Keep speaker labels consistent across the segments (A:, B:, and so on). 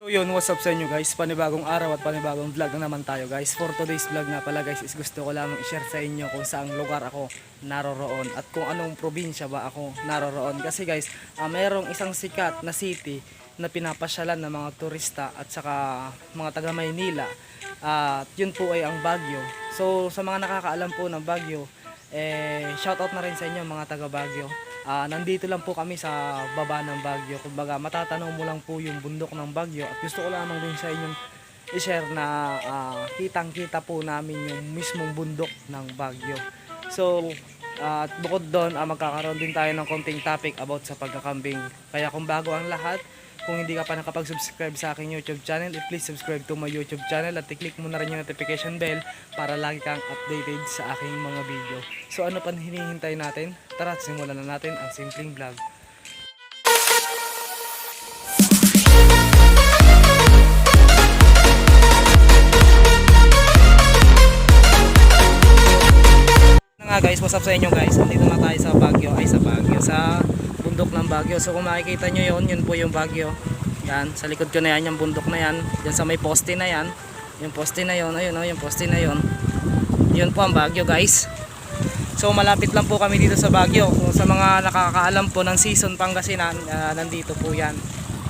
A: So yun, what's up sa inyo guys? Panibagong araw at panibagong vlog na naman tayo guys. For today's vlog nga pala guys is gusto ko lamang i-share sa inyo kung saang lugar ako naroroon at kung anong probinsya ba ako naroroon. Kasi guys, mayroong isang sikat na city na pinapasyalan ng mga turista at saka mga taga Maynila. At yun po ay ang Baguio. So sa mga nakakaalam po ng Baguio, shoutout na rin sa inyo mga taga Baguio. Nandito lang po kami sa baba ng Baguio. Kumbaga matatanaw mo lang po yung bundok ng Baguio. At gusto ko lamang din sa inyong i-share na kitang-kita po namin yung mismong bundok ng Baguio. So at bukod doon, magkakaroon din tayo ng konting topic about sa pagkakambing. Kaya kung bago ang lahat, kung hindi ka pa nakapag-subscribe sa aking YouTube channel, please subscribe to my YouTube channel at i-click mo na rin yung notification bell para lagi kang updated sa aking mga video. So ano pa hinihintay natin? Tara, simulan na natin ang simpleng vlog. Nga guys, what's up sa inyo guys? Andito na tayo sa Baguio, sa bundok ng Baguio. So kung makikita nyo yun po yung Baguio. Yan, sa likod ko na yan, yung bundok na yan. Diyan sa may poste na yan. Yung poste na yun, ayun yung poste na yun. Yun po ang Baguio guys. So malapit lang po kami dito sa Baguio. Kung sa mga nakakaalam po ng season Pangasinan, nandito po yan.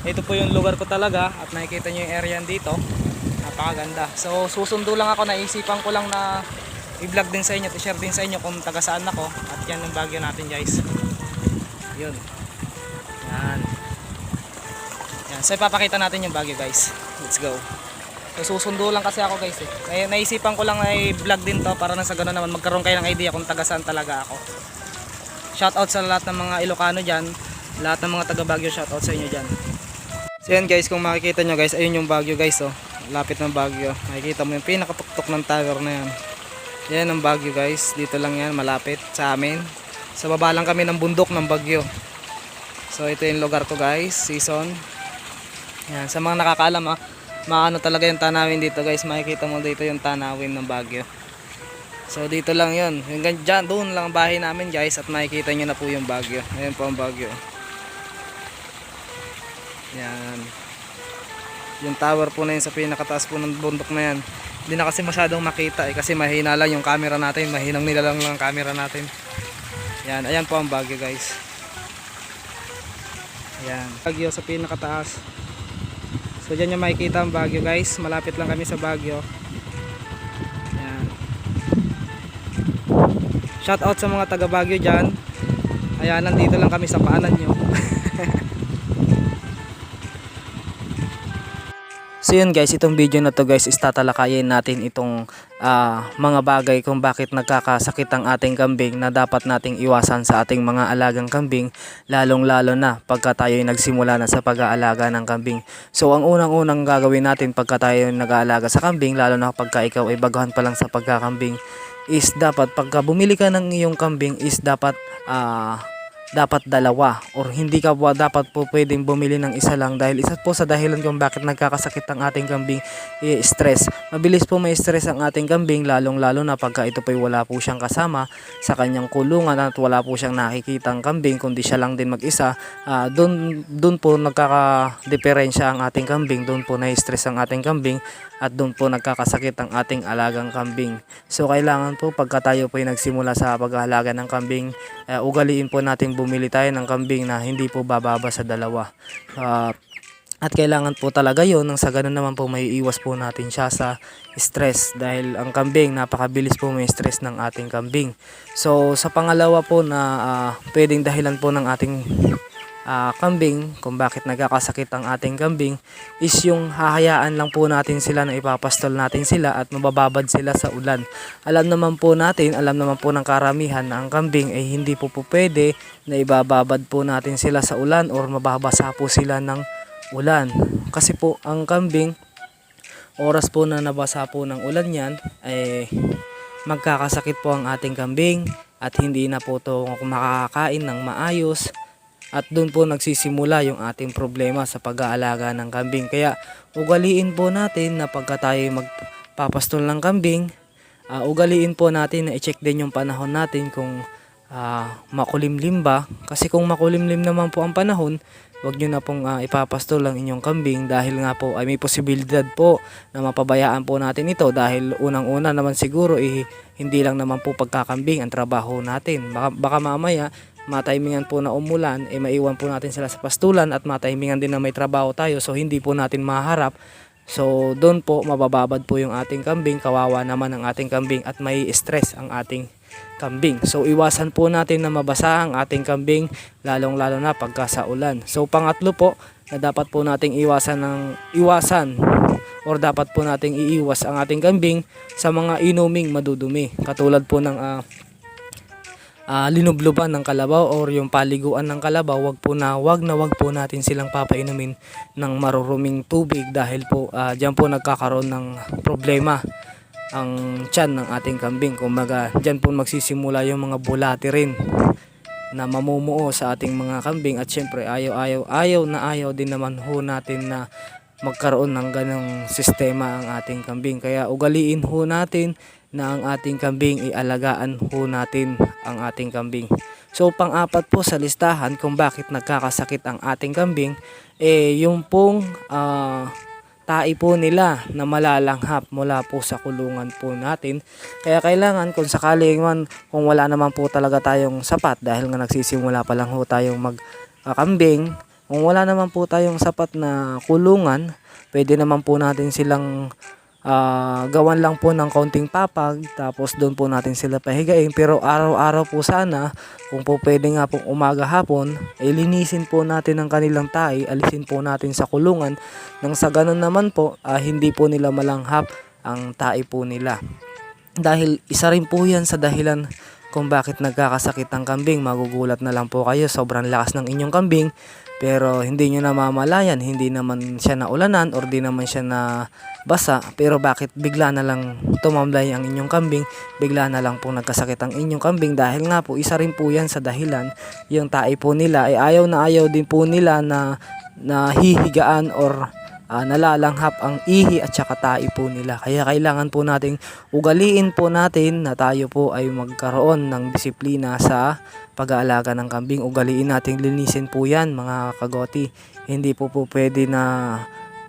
A: Ito po yung lugar ko talaga at nakikita nyo yung area dito. Napakaganda. So susundo lang ako, naisipan ko lang na i-vlog din sa inyo, i-share din sa inyo kung taga saan ako. At yan yung Baguio natin guys. Yun. Yan. Yan. So ipapakita natin yung Baguio guys. Let's go. So susundo lang kasi ako guys eh. Naisipan ko lang ay vlog din to para nang sa gano'n naman magkaroon kayo ng idea kung taga saan talaga ako. Shoutout sa lahat ng mga Ilocano dyan. Lahat ng mga taga Baguio, shoutout sa inyo dyan. So yan guys, kung makikita nyo guys, ayun yung Baguio guys oh. Lapit ng Baguio. Makikita mo yung pinakatuktok ng tower na yan. Yan ang Baguio guys. Dito lang yan, malapit sa amin. Sa baba lang kami ng bundok ng Baguio. So ito yung lugar ko guys, season. Yan, sa mga nakakaalam maano talaga yung tanawin dito guys. Makikita mo dito yung tanawin ng Baguio. So dito lang yun. Yung dyan, doon lang ang bahay namin guys. At makikita nyo na po yung Baguio. Ayan po ang Baguio. Yan. Yung tower po na yun sa pinakataas po ng bundok na yan. Hindi na kasi masyadong makita eh. Kasi mahina lang yung camera natin. Mahinang nilalang lang ang camera natin. Yan. Ayan po ang Baguio guys. Ayan. Baguio sa pinakataas. So dyan yung makikita ang Baguio guys. Malapit lang kami sa Baguio. Ayan. Shout out sa mga taga Baguio dyan. Ayan, nandito lang kami sa paanan nyo. So yun guys, itong video na to guys is tatalakayin natin itong mga bagay kung bakit nagkakasakit ang ating kambing na dapat nating iwasan sa ating mga alagang kambing, lalong lalo na pagka tayo nagsimula na sa pag-aalaga ng kambing. So ang unang-unang gagawin natin pagka tayo nag-aalaga sa kambing, lalo na pagka ikaw ay baguhan pa lang sa pagkakambing, is dapat pagka bumili ka ng iyong kambing is dapat dalawa or hindi ka dapat po pwedeng bumili ng isa lang dahil isa po sa dahilan kung bakit nagkakasakit ang ating kambing stress. Mabilis po may stress ang ating kambing lalong lalo na pagka ito po wala po siyang kasama sa kanyang kulungan at wala po siyang nakikitang kambing kundi siya lang din mag-isa. Doon po nagkaka-diferensya ang ating kambing, doon po na-stress ang ating kambing at doon po nagkakasakit ang ating alagang kambing. So kailangan po pagka tayo po ay nagsimula sa pag-aalaga ng kambing, ugaliin po natin bumili tayo ng kambing na hindi po bababa sa dalawa. At kailangan po talaga yun, nang sa ganun naman po may iwas po natin siya sa stress dahil ang kambing napakabilis po may stress ng ating kambing. So sa pangalawa po na pwedeng dahilan po ng ating kambing kung bakit nagkakasakit ang ating kambing is yung hahayaan lang po natin sila na ipapastol natin sila at mabababad sila sa ulan. Alam naman po ng karamihan na ang kambing ay hindi po pwede na ibababad po natin sila sa ulan or mababasa po sila ng ulan. Kasi po ang kambing, oras po na nabasa po ng ulan yan ay magkakasakit po ang ating kambing at hindi na po ito makakakain ng maayos. At doon po nagsisimula yung ating problema sa pag-aalaga ng kambing. Kaya ugaliin po natin na pagka tayo magpapastol ng kambing, ugaliin po natin na i-check din yung panahon natin kung makulimlim ba. Kasi kung makulimlim naman po ang panahon, wag nyo na pong ipapastol ang inyong kambing dahil nga po ay may posibilidad po na mapabayaan po natin ito dahil unang-una naman siguro hindi lang naman po pagkakambing ang trabaho natin. Baka mamaya matimingan po na umulan, maiwan po natin sila sa pastulan at matimingan din na may trabaho tayo, so hindi po natin maharap. So doon po mabababad po yung ating kambing, kawawa naman ang ating kambing at may stress ang ating kambing. So iwasan po natin na mabasa ang ating kambing lalong lalo na pagka sa ulan. So pangatlo po na dapat po nating iwasan or dapat po nating iiwas ang ating kambing sa mga inuming madudumi. Katulad po ng linubluban ng kalabaw or yung paliguan ng kalabaw, wag po natin silang papainumin ng maruruming tubig dahil po diyan po nagkakaroon ng problema ang tiyan ng ating kambing. Kumbaga diyan po magsisimula yung mga bulati rin na mamumuo sa ating mga kambing at syempre ayaw din naman ho natin na magkaroon ng ganong sistema ang ating kambing. Kaya ugaliin ho natin na ang ating kambing, ialagaan ho natin ang ating kambing. So pang-apat po sa listahan kung bakit nagkakasakit ang ating kambing, yung pong tae po nila na malalanghap mula po sa kulungan po natin. Kaya kailangan kung sakali man, kung wala naman po talaga tayong sapat dahil nga nagsisimula pa lang ho tayong magkambing, kung wala naman po tayong sapat na kulungan, pwede naman po natin silang gawan lang po ng kaunting papag, tapos doon po natin sila pahigain. Pero araw-araw po sana, kung po pwede nga pong umaga hapon, linisin po natin ang kanilang tae, alisin po natin sa kulungan, nang sa ganun naman po hindi po nila malanghap ang tae po nila. Dahil isa rin po yan sa dahilan kung bakit nagkakasakit ang kambing. Magugulat na lang po kayo, sobrang lakas ng inyong kambing pero hindi nyo namamalayan, hindi naman siya naulanan or di naman siya na basa, pero bakit bigla na lang tumamlay ang inyong kambing, bigla na lang po nagkasakit ang inyong kambing? Dahil nga po isa rin po yan sa dahilan, yung tae po nila ay ayaw din po nila na hihigaan or nalalanghap ang ihi at saka tae po nila. Kaya kailangan po nating ugaliin po natin na tayo po ay magkaroon ng disiplina sa pag-aalaga ng kambing. Ugaliin nating linisin po yan mga kagoti. Hindi po pwede na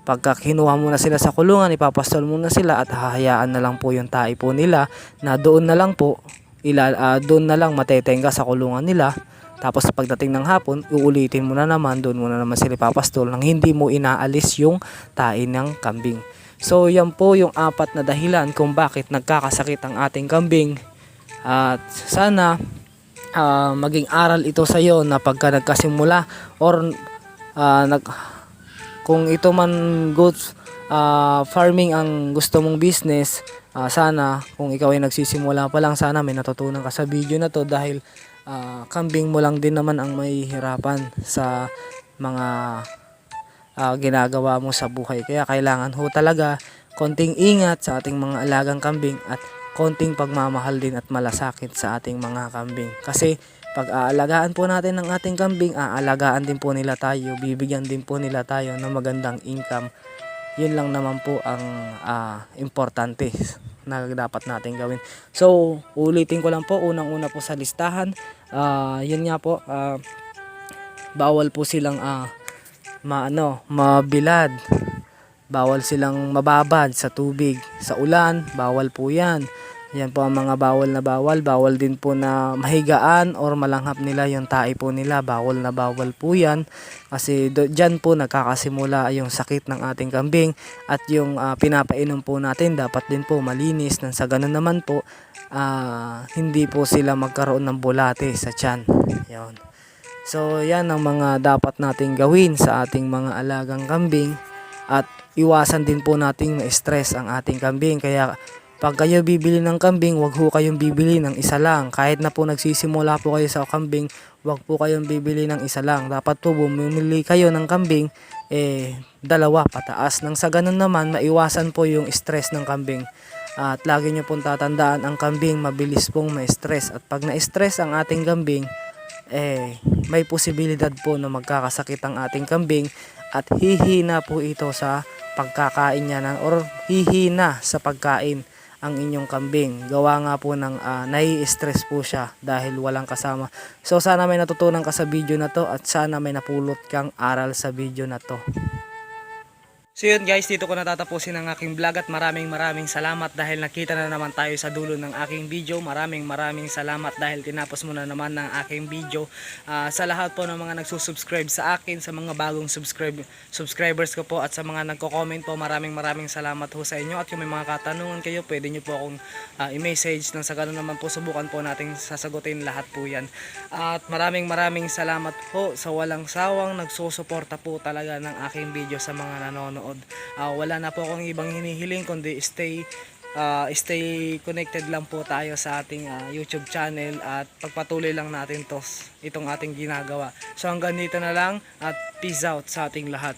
A: pagka kinuha muna sila sa kulungan, ipapastol muna sila at hahayaan na lang po yung tae po nila na doon na lang po doon na lang matetenga sa kulungan nila. Tapos pagdating ng hapon, uulitin mo na naman, doon mo na naman sila papastol nang hindi mo inaalis yung tae ng kambing. So yan po yung apat na dahilan kung bakit nagkakasakit ang ating kambing. At sana maging aral ito sa iyo na pagka nagkasimula or kung ito man goods farming ang gusto mong business, sana kung ikaw ay nagsisimula pa lang, sana may natutunan ka sa video na to dahil kambing mo lang din naman ang may hirapan sa mga ginagawa mo sa buhay. Kaya kailangan ho talaga konting ingat sa ating mga alagang kambing at konting pagmamahal din at malasakit sa ating mga kambing. Kasi pag aalagaan po natin ng ating kambing, aalagaan din po nila tayo, bibigyan din po nila tayo ng magandang income. Yun lang naman po ang importante na dapat natin gawin. So ulitin ko lang po, unang-una po sa listahan, yun nga po, bawal po silang mabilad, bawal silang mababad sa tubig, sa ulan, bawal po yan. Yan po ang mga bawal na bawal din po na mahigaan or malanghap nila yung tae po nila, bawal na bawal po yan. Kasi dyan po nagkakasimula yung sakit ng ating kambing. At yung pinapainom po natin dapat din po malinis, nang sa ganun naman po hindi po sila magkaroon ng bulate sa tiyan. Yan. So yan ang mga dapat nating gawin sa ating mga alagang kambing. At iwasan din po nating ma-stress ang ating kambing. Kaya pag kayo bibili ng kambing, wag ho kayong bibili ng isa lang. Kahit na po nagsisimula po kayo sa kambing, wag po kayong bibili ng isa lang. Dapat po bumili kayo ng kambing, dalawa pataas. Nang sa ganun naman, maiwasan po yung stress ng kambing. At lagi nyo pong tatandaan, ang kambing mabilis pong ma-stress. At pag na-stress ang ating kambing, may posibilidad po na magkakasakit ang ating kambing. At hihina po ito sa pagkakain niya or hihina sa pagkain ang inyong kambing. Gawa nga po ng nai-stress po siya dahil walang kasama. So sana may natutunan ka sa video na to at sana may napulot kang aral sa video na to. So yun guys, dito ko natatapusin ang aking vlog at maraming salamat dahil nakita na naman tayo sa dulo ng aking video. Maraming salamat dahil tinapos mo na naman ng aking video. Sa lahat po ng mga nagsusubscribe sa akin, sa mga bagong subscribers ko po at sa mga nagko-comment po, maraming salamat po sa inyo. At kung may mga katanungan kayo, pwede nyo po akong i-message nang sa ganun naman po subukan po nating sasagutin lahat po yan. At maraming salamat po sa walang sawang nagsusuporta po talaga ng aking video sa mga nanonood. Wala na po akong ibang hinihiling kundi stay connected lang po tayo sa ating YouTube channel at pagpatuloy lang natin itong ating ginagawa. So hanggang dito na lang at peace out sa ating lahat.